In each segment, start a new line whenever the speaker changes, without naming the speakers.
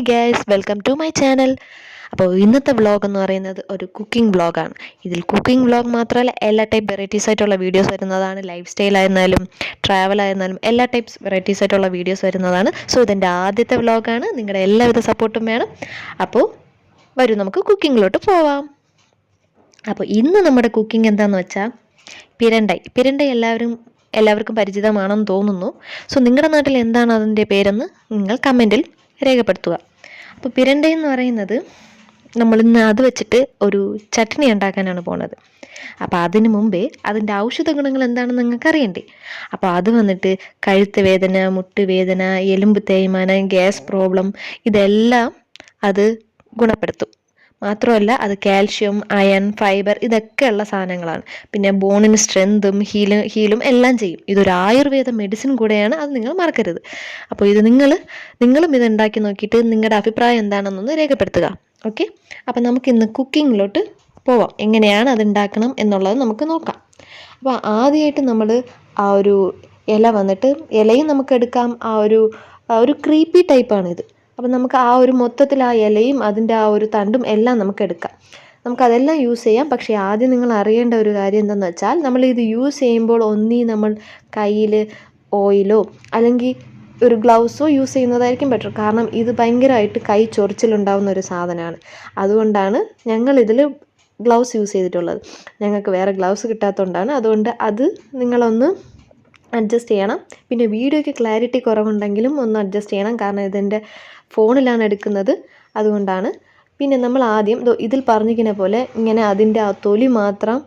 Hi guys, welcome to my channel. അപ്പോൾ ഇന്നത്തെ vlog എന്ന് പറയുന്നത് ഒരു കുക്കിംഗ് വ്ളോഗാണ്. ഇതിൽ കുക്കിംഗ് വ്ളോഗ് മാത്രമല്ല, എല്ലാ ടൈപ്പ് വെറൈറ്റീസ് ആയിട്ടുള്ള വീഡിയോസ് വരുന്നതാണ്. ലൈഫ് സ്റ്റൈൽ ആയിരുന്നാലും ട്രാവൽ ആയിരുന്നാലും എല്ലാ ടൈപ്സ് വെറൈറ്റീസ് ആയിട്ടുള്ള വീഡിയോസ് വരുന്നതാണ്. സോ ഇതെൻ്റെ ആദ്യത്തെ വ്ളോഗാണ്. നിങ്ങളുടെ എല്ലാവിധ സപ്പോർട്ടും വേണം. അപ്പോൾ വരൂ, നമുക്ക് കുക്കിങ്ങിലോട്ട് പോവാം. അപ്പോൾ ഇന്ന് നമ്മുടെ കുക്കിംഗ് എന്താണെന്ന് വെച്ചാൽ പിരണ്ടൈ എല്ലാവർക്കും പരിചിതമാണെന്ന് തോന്നുന്നു. സോ നിങ്ങളുടെ നാട്ടിൽ എന്താണ് അതിൻ്റെ പേരെന്ന് നിങ്ങൾ കമൻറ്റിൽ രേഖപ്പെടുത്തുക. അപ്പോൾ പിരണ്ടൈ എന്ന് പറയുന്നത് നമ്മളിന്ന് അത് വെച്ചിട്ട് ഒരു ചട്നി ഉണ്ടാക്കാനാണ് പോണത്. അപ്പോൾ അതിന് മുമ്പേ അതിൻ്റെ ഔഷധ ഗുണങ്ങൾ എന്താണെന്ന് നിങ്ങൾക്ക് അറിയണ്ടേ. അപ്പോൾ അത് വന്നിട്ട് കഴുത്ത് വേദന, മുട്ടുവേദന, എലുമ്പ് തേയ്മാനം, ഗ്യാസ് പ്രോബ്ലം ഇതെല്ലാം അത് ഗുണപ്പെടുത്തും. മാത്രമല്ല അത് കാൽഷ്യം, അയൺ, ഫൈബർ ഇതൊക്കെ ഉള്ള സാധനങ്ങളാണ്. പിന്നെ ബോണിന് സ്ട്രെങ്തും ഹീലും എല്ലാം ചെയ്യും. ഇതൊരു ആയുർവേദ മെഡിസിൻ കൂടെയാണ്, അത് നിങ്ങൾ മറക്കരുത്. അപ്പോൾ ഇത് നിങ്ങളും ഇത് ഉണ്ടാക്കി നോക്കിയിട്ട് നിങ്ങളുടെ അഭിപ്രായം എന്താണെന്നൊന്ന് രേഖപ്പെടുത്തുക. ഓക്കെ, അപ്പം നമുക്കിന്ന് കുക്കിങ്ങിലോട്ട് പോവാം. എങ്ങനെയാണ് അത് ഉണ്ടാക്കണം എന്നുള്ളത് നമുക്ക് നോക്കാം. അപ്പോൾ ആദ്യമായിട്ട് നമ്മൾ ആ ഒരു ഇല വന്നിട്ട്, ഇലയും നമുക്ക് എടുക്കാം. ആ ഒരു ക്രീപ്പി ടൈപ്പാണിത്. അപ്പം നമുക്ക് ആ ഒരു മൊത്തത്തിൽ ആ ഇലയും അതിൻ്റെ ആ ഒരു തണ്ടും എല്ലാം നമുക്ക് എടുക്കാം. നമുക്കതെല്ലാം യൂസ് ചെയ്യാം. പക്ഷേ ആദ്യം നിങ്ങൾ അറിയേണ്ട ഒരു കാര്യം എന്താണെന്ന് വെച്ചാൽ, നമ്മളിത് യൂസ് ചെയ്യുമ്പോൾ നമ്മൾ കയ്യിൽ ഓയിലോ അല്ലെങ്കിൽ ഒരു ഗ്ലൗസോ യൂസ് ചെയ്യുന്നതായിരിക്കും ബെറ്റർ. കാരണം ഇത് ഭയങ്കരമായിട്ട് കൈ ചൊറിച്ചിലുണ്ടാവുന്ന ഒരു സാധനമാണ്. അതുകൊണ്ടാണ് ഞങ്ങളിതിൽ ഗ്ലൗസ് യൂസ് ചെയ്തിട്ടുള്ളത്. ഞങ്ങൾക്ക് വേറെ ഗ്ലൗസ് കിട്ടാത്തതുകൊണ്ടാണ്. അതുകൊണ്ട് അത് നിങ്ങളൊന്ന് അഡ്ജസ്റ്റ് ചെയ്യണം. പിന്നെ വീഡിയോയ്ക്ക് ക്ലാരിറ്റി കുറവുണ്ടെങ്കിലും ഒന്ന് അഡ്ജസ്റ്റ് ചെയ്യണം. കാരണം ഇതെൻ്റെ ഫോണിലാണ് എടുക്കുന്നത്, അതുകൊണ്ടാണ്. പിന്നെ നമ്മൾ ആദ്യം ഇതിൽ പറഞ്ഞിരിക്കുന്ന പോലെ ഇങ്ങനെ അതിൻ്റെ ആ തൊലി മാത്രം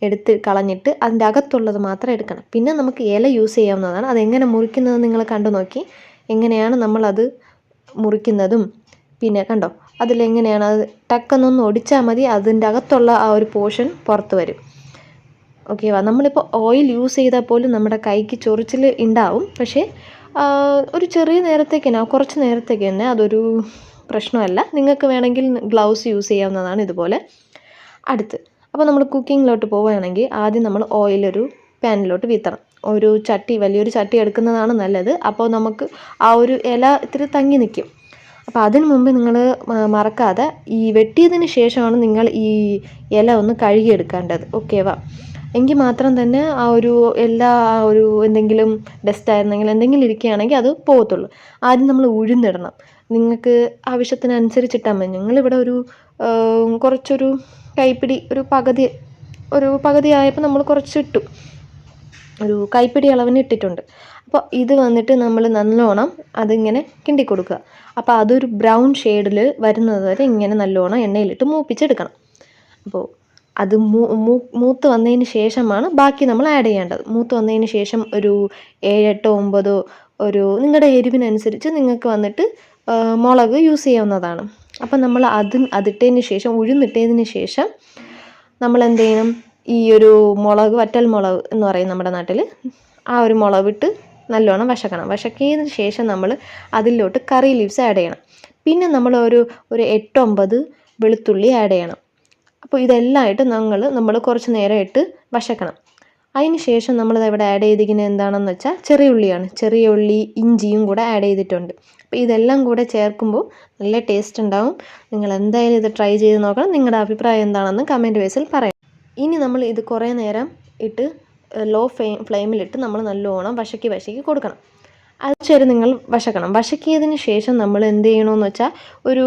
എടുത്ത് കളഞ്ഞിട്ട് അതിൻ്റെ അകത്തുള്ളത് മാത്രം എടുക്കണം. പിന്നെ നമുക്ക് ഇല യൂസ് ചെയ്യാവുന്നതാണ്. അതെങ്ങനെ മുറിക്കുന്നത് നിങ്ങൾ കണ്ടു നോക്കി. എങ്ങനെയാണ് നമ്മളത് മുറിക്കുന്നതും പിന്നെ കണ്ടോ അതിലെങ്ങനെയാണ് അത് ടക്കെന്നൊന്ന് ഒടിച്ചാൽ മതി, അതിൻ്റെ അകത്തുള്ള ആ ഒരു പോർഷൻ പുറത്ത് വരും. ഓക്കെ, നമ്മളിപ്പോൾ ഓയിൽ യൂസ് ചെയ്താൽ പോലും നമ്മുടെ കൈക്ക് ചൊറിച്ചിൽ ഉണ്ടാവും. പക്ഷേ ഒരു ചെറിയ നേരത്തേക്ക് തന്നെ, കുറച്ച് നേരത്തേക്ക് തന്നെ അതൊരു പ്രശ്നമല്ല. നിങ്ങൾക്ക് വേണമെങ്കിൽ ഗ്ലൗസ് യൂസ് ചെയ്യാവുന്നതാണ് ഇതുപോലെ. അടുത്ത് അപ്പോൾ നമ്മൾ കുക്കിങ്ങിലോട്ട് പോവുകയാണെങ്കിൽ ആദ്യം നമ്മൾ ഓയിലൊരു പാനിലോട്ട് വീത്തണം. വലിയൊരു ചട്ടി എടുക്കുന്നതാണ് നല്ലത്. അപ്പോൾ നമുക്ക് ആ ഒരു ഇല ഇത്തിരി തങ്ങി നിൽക്കും. അപ്പോൾ അതിന് മുമ്പ് നിങ്ങൾ മറക്കാതെ ഈ വെട്ടിയതിന് ശേഷമാണ് നിങ്ങൾ ഈ ഇല ഒന്ന് കഴുകിയെടുക്കേണ്ടത്. ഓക്കേവാ, എങ്കിൽ മാത്രം തന്നെ ആ ഒരു എന്തെങ്കിലും ഡസ്റ്റ് ആയിരുന്നെങ്കിൽ എന്തെങ്കിലും ഇരിക്കുകയാണെങ്കിൽ അത് പോകത്തുള്ളൂ. ആദ്യം നമ്മൾ ഉഴുന്നിടണം. നിങ്ങൾക്ക് ആവശ്യത്തിനനുസരിച്ചിട്ടാൽ മതി. ഞങ്ങളിവിടെ കുറച്ചൊരു കൈപ്പിടി ഒരു പകുതി ആയപ്പോൾ നമ്മൾ കുറച്ചിട്ടു, ഒരു കൈപ്പിടി അളവിന് ഇട്ടിട്ടുണ്ട്. അപ്പോൾ ഇത് വന്നിട്ട് നമ്മൾ നല്ലോണം അതിങ്ങനെ കിണ്ടി കൊടുക്കുക. അപ്പോൾ അതൊരു ബ്രൗൺ ഷെയ്ഡിൽ വരുന്നത് വരെ ഇങ്ങനെ നല്ലോണം എണ്ണയിലിട്ട് മൂപ്പിച്ചെടുക്കണം. അപ്പോൾ അത് മൂത്ത് വന്നതിന് ശേഷമാണ് ബാക്കി നമ്മൾ ആഡ് ചെയ്യേണ്ടത്. മൂത്ത് വന്നതിന് ശേഷം ഒരു 7, 8, 9 നിങ്ങളുടെ എരിവിനനുസരിച്ച് നിങ്ങൾക്ക് വന്നിട്ട് മുളക് യൂസ് ചെയ്യാവുന്നതാണ്. അപ്പം നമ്മൾ അതിട്ടതിന് ശേഷം, ഉഴുന്നിട്ടതിന് ശേഷം നമ്മൾ എന്ത് ചെയ്യണം, ഈ ഒരു മുളക്, വറ്റൽ മുളക് എന്ന് പറയും നമ്മുടെ നാട്ടിൽ, ആ ഒരു മുളകിട്ട് നല്ലോണം വശക്കിയതിന് ശേഷം നമ്മൾ അതിലോട്ട് കറി ലീവ്സ് ആഡ് ചെയ്യണം. പിന്നെ നമ്മൾ ഒരു 8, 9 വെളുത്തുള്ളി ആഡ് ചെയ്യണം. അപ്പോൾ ഇതെല്ലാം ആയിട്ട് നമ്മൾ കുറച്ച് നേരം ഇട്ട് വശക്കണം. അതിന് ശേഷം നമ്മളിത് ഇവിടെ ആഡ് ചെയ്തിരിക്കുന്നത് എന്താണെന്ന് വെച്ചാൽ ചെറിയ ഉള്ളി, ഇഞ്ചിയും കൂടെ ആഡ് ചെയ്തിട്ടുണ്ട്. അപ്പോൾ ഇതെല്ലാം കൂടെ ചേർക്കുമ്പോൾ നല്ല ടേസ്റ്റ് ഉണ്ടാവും. നിങ്ങൾ എന്തായാലും ഇത് ട്രൈ ചെയ്ത് നോക്കണം. നിങ്ങളുടെ അഭിപ്രായം എന്താണെന്ന് കമൻറ്റ് ബോക്സിൽ പറയാം. ഇനി നമ്മൾ ഇത് കുറേ നേരം ഇട്ട് ലോ ഫ്ലെയിമിലിട്ട് നമ്മൾ നല്ലോണം വശക്കി കൊടുക്കണം. അത് നിങ്ങൾ വശക്കിയതിന് ശേഷം നമ്മൾ എന്ത് ചെയ്യണമെന്ന് വെച്ചാൽ ഒരു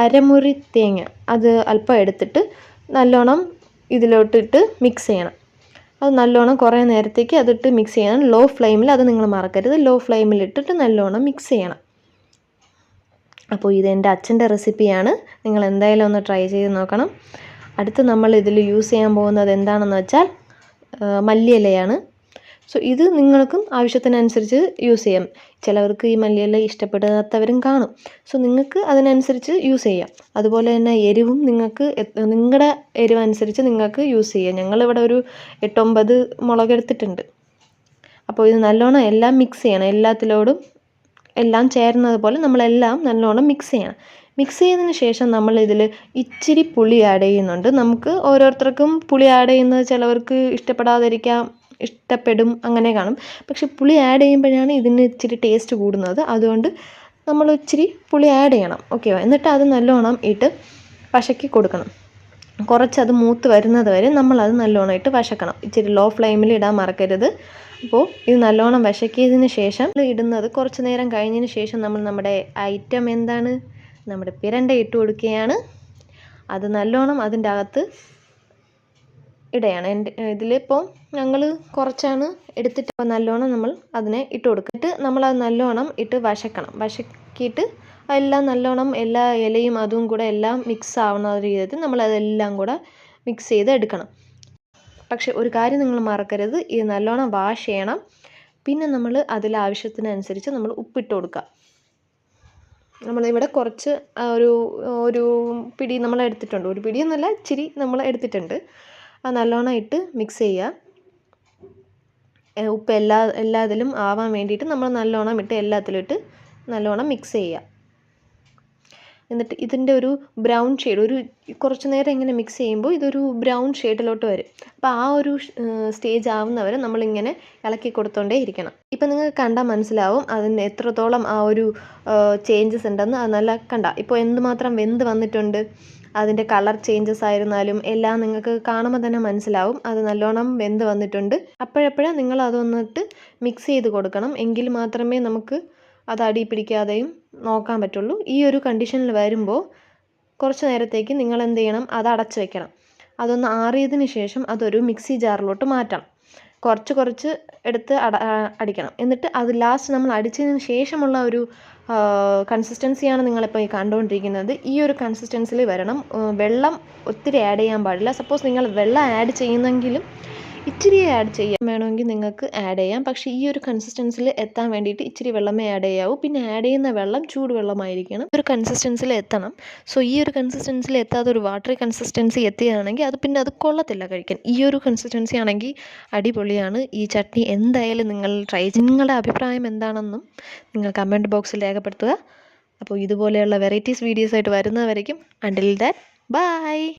അരമുറി തേങ്ങ അത് അല്പം എടുത്തിട്ട് നല്ലോണം ഇതിലോട്ടിട്ട് മിക്സ് ചെയ്യണം. അത് നല്ലോണം കുറേ നേരത്തേക്ക് അതിട്ട് മിക്സ് ചെയ്യണം. ലോ ഫ്ലെയിമിൽ, അത് നിങ്ങൾ മറക്കരുത്, ലോ ഫ്ലെയിമിലിട്ടിട്ട് നല്ലോണം മിക്സ് ചെയ്യണം. അപ്പോൾ ഇതെൻ്റെ അച്ഛൻ്റെ റെസിപ്പിയാണ്. നിങ്ങൾ എന്തായാലും ഒന്ന് ട്രൈ ചെയ്ത് നോക്കണം. അടുത്ത് നമ്മൾ ഇതിൽ യൂസ് ചെയ്യാൻ പോകുന്നത് എന്താണെന്ന് വെച്ചാൽ മല്ലിയിലയാണ്. സോ ഇത് നിങ്ങൾക്കും ആവശ്യത്തിനനുസരിച്ച് യൂസ് ചെയ്യാം. ചിലവർക്ക് ഈ മല്ലിയില ഇഷ്ടപ്പെടാത്തവരും കാണും. സോ നിങ്ങൾക്ക് അതിനനുസരിച്ച് യൂസ് ചെയ്യാം. അതുപോലെ തന്നെ എരിവും നിങ്ങളുടെ എരിവനുസരിച്ച് നിങ്ങൾക്ക് യൂസ് ചെയ്യാം. ഞങ്ങളിവിടെ ഒരു 8, 9 മുളക് എടുത്തിട്ടുണ്ട്. അപ്പോൾ ഇത് നല്ലോണം എല്ലാം മിക്സ് ചെയ്യണം. എല്ലാത്തിലോടും എല്ലാം ചേരുന്നത് പോലെ നമ്മളെല്ലാം നല്ലോണം മിക്സ് ചെയ്യണം. മിക്സ് ചെയ്തതിന് ശേഷം നമ്മൾ ഇതിൽ ഇച്ചിരി പുളി ആഡ് ചെയ്യുന്നുണ്ട്. നമുക്ക് ഓരോരുത്തർക്കും പുളി ആഡ് ചെയ്യുന്നത് ചിലവർക്ക് ഇഷ്ടപ്പെടും, അങ്ങനെ കാണും. പക്ഷെ പുളി ആഡ് ചെയ്യുമ്പോഴാണ് ഇതിന് ഇച്ചിരി ടേസ്റ്റ് കൂടുന്നത്. അതുകൊണ്ട് നമ്മൾ ഇച്ചിരി പുളി ആഡ് ചെയ്യണം. ഓക്കെ, എന്നിട്ട് അത് നല്ലോണം ഇട്ട് വശക്കി കൊടുക്കണം. കുറച്ചത് മൂത്ത് വരുന്നത് വരെ നമ്മളത് നല്ലോണം ഇട്ട് വശക്കണം. ഇച്ചിരി ലോ ഫ്ലെയിമിൽ ഇടാൻ മറക്കരുത്. അപ്പോൾ ഇത് നല്ലോണം വശക്കിയതിന് ശേഷം ഇടുന്നത് കുറച്ച് നേരം കഴിഞ്ഞതിന് ശേഷം നമ്മൾ നമ്മുടെ ഐറ്റം എന്താണ്, നമ്മുടെ പിരണ്ട ഇട്ട് കൊടുക്കുകയാണ്. അത് നല്ലോണം അതിൻ്റെ അകത്ത് ഇടയാണ്. ഇതിലിപ്പോൾ ഞങ്ങൾ കുറച്ചാണ് എടുത്തിട്ട് അപ്പോൾ നല്ലോണം നമ്മൾ അതിനെ ഇട്ട് കൊടുത്തിട്ട് നമ്മളത് നല്ലോണം ഇട്ട് വശക്കിയിട്ട് എല്ലാം നല്ലോണം എല്ലാ ഇലയും അതും കൂടെ എല്ലാം മിക്സ് ആവുന്ന രീതിയിൽ നമ്മളതെല്ലാം കൂടെ മിക്സ് ചെയ്ത് എടുക്കണം. പക്ഷെ ഒരു കാര്യം നിങ്ങൾ മറക്കരുത്, ഇത് നല്ലോണം വാഷ് ചെയ്യണം. പിന്നെ നമ്മൾ അതിലാവശ്യത്തിനനുസരിച്ച് നമ്മൾ ഉപ്പിട്ട് കൊടുക്കുക. നമ്മളിവിടെ കുറച്ച് ഒരു പിടി നമ്മൾ എടുത്തിട്ടുണ്ട്. ഒരു പിടിയൊന്നുമല്ല, ഇച്ചിരി നമ്മൾ എടുത്തിട്ടുണ്ട്. അത് നല്ലോണം ഇട്ട് മിക്സ് ചെയ്യുക. ഉപ്പ് എല്ലാത്തിലും ആവാൻ വേണ്ടിയിട്ട് നമ്മൾ നല്ലോണം ഇട്ട് എല്ലാത്തിലും ഇട്ട് നല്ലോണം മിക്സ് ചെയ്യുക. എന്നിട്ട് ഇതിൻ്റെ ഒരു ബ്രൗൺ ഷെയ്ഡ് കുറച്ച് നേരം ഇങ്ങനെ മിക്സ് ചെയ്യുമ്പോൾ ഇതൊരു ബ്രൗൺ ഷെയ്ഡിലോട്ട് വരും. അപ്പോൾ ആ ഒരു സ്റ്റേജ് ആവുന്നവരെ നമ്മളിങ്ങനെ ഇളക്കി കൊടുത്തോണ്ടേ ഇരിക്കണം. ഇപ്പം നിങ്ങൾക്ക് കണ്ടാൽ മനസ്സിലാവും അതിന് എത്രത്തോളം ആ ഒരു ചേഞ്ചസ് ഉണ്ടെന്ന്. അത് നല്ല ഇപ്പോൾ എന്തുമാത്രം വെന്ത് വന്നിട്ടുണ്ട്. അതിൻ്റെ കളർ ചേഞ്ചസ് ആയിരുന്നാലും എല്ലാം നിങ്ങൾക്ക് കാണുമ്പോൾ തന്നെ മനസ്സിലാവും അത് നല്ലോണം വെന്ത് വന്നിട്ടുണ്ട്. അപ്പോഴപ്പോഴേ നിങ്ങൾ അതൊന്നിട്ട് മിക്സ് ചെയ്ത് കൊടുക്കണം. എങ്കിൽ മാത്രമേ നമുക്ക് അത് അടി പിടിക്കാതെയും നോക്കാൻ പറ്റുള്ളൂ. ഈ ഒരു കണ്ടീഷനിൽ വരുമ്പോൾ കുറച്ച് നേരത്തേക്ക് നിങ്ങൾ എന്ത് ചെയ്യണം, അത് അടച്ച് വെക്കണം. അതൊന്ന് ആറിയതിന് ശേഷം അതൊരു മിക്സി ജാറിലോട്ട് മാറ്റണം. കുറച്ച് എടുത്ത് അടിക്കണം. എന്നിട്ട് അത് ലാസ്റ്റ് നമ്മൾ അടിച്ചതിന് ശേഷമുള്ള ഒരു കൺസിസ്റ്റൻസിയാണ് നിങ്ങളിപ്പോൾ ഈ കണ്ടുകൊണ്ടിരിക്കുന്നത്. ഈ ഒരു കൺസിസ്റ്റൻസിൽ വരണം. വെള്ളം ഒത്തിരി ആഡ് ചെയ്യാൻ പാടില്ല. സപ്പോസ് നിങ്ങൾ വെള്ളം ആഡ് ചെയ്യുന്നെങ്കിലും ഇച്ചിരി ആഡ് ചെയ്യാം, വേണമെങ്കിൽ നിങ്ങൾക്ക് ആഡ് ചെയ്യാം. പക്ഷേ ഈ ഒരു കൺസിസ്റ്റൻസിൽ എത്താൻ വേണ്ടിയിട്ട് ഇച്ചിരി വെള്ളമേ ആഡ് ചെയ്യാവൂ. പിന്നെ ആഡ് ചെയ്യുന്ന വെള്ളം ചൂടുവെള്ളമായിരിക്കണം. ഒരു കൺസിസ്റ്റൻസിൽ എത്തണം. സോ ഈ ഒരു കൺസിസ്റ്റൻസിൽ എത്താതെ ഒരു വാട്ടറി കൺസിസ്റ്റൻസി എത്തുകയാണെങ്കിൽ അത് കൊള്ളത്തില്ല കഴിക്കാൻ. ഈ ഒരു കൺസിസ്റ്റൻസി ആണെങ്കിൽ അടിപൊളിയാണ്. ഈ ചട്നി എന്തായാലും നിങ്ങൾ ട്രൈ ചെയ്യും. നിങ്ങളുടെ അഭിപ്രായം എന്താണെന്നും നിങ്ങൾ കമൻറ്റ് ബോക്സിൽ രേഖപ്പെടുത്തുക. അപ്പോൾ ഇതുപോലെയുള്ള വെറൈറ്റീസ് വീഡിയോസായിട്ട് വരുന്നവരേക്കും അണ്ടിൽ ദാറ്റ് ബൈ.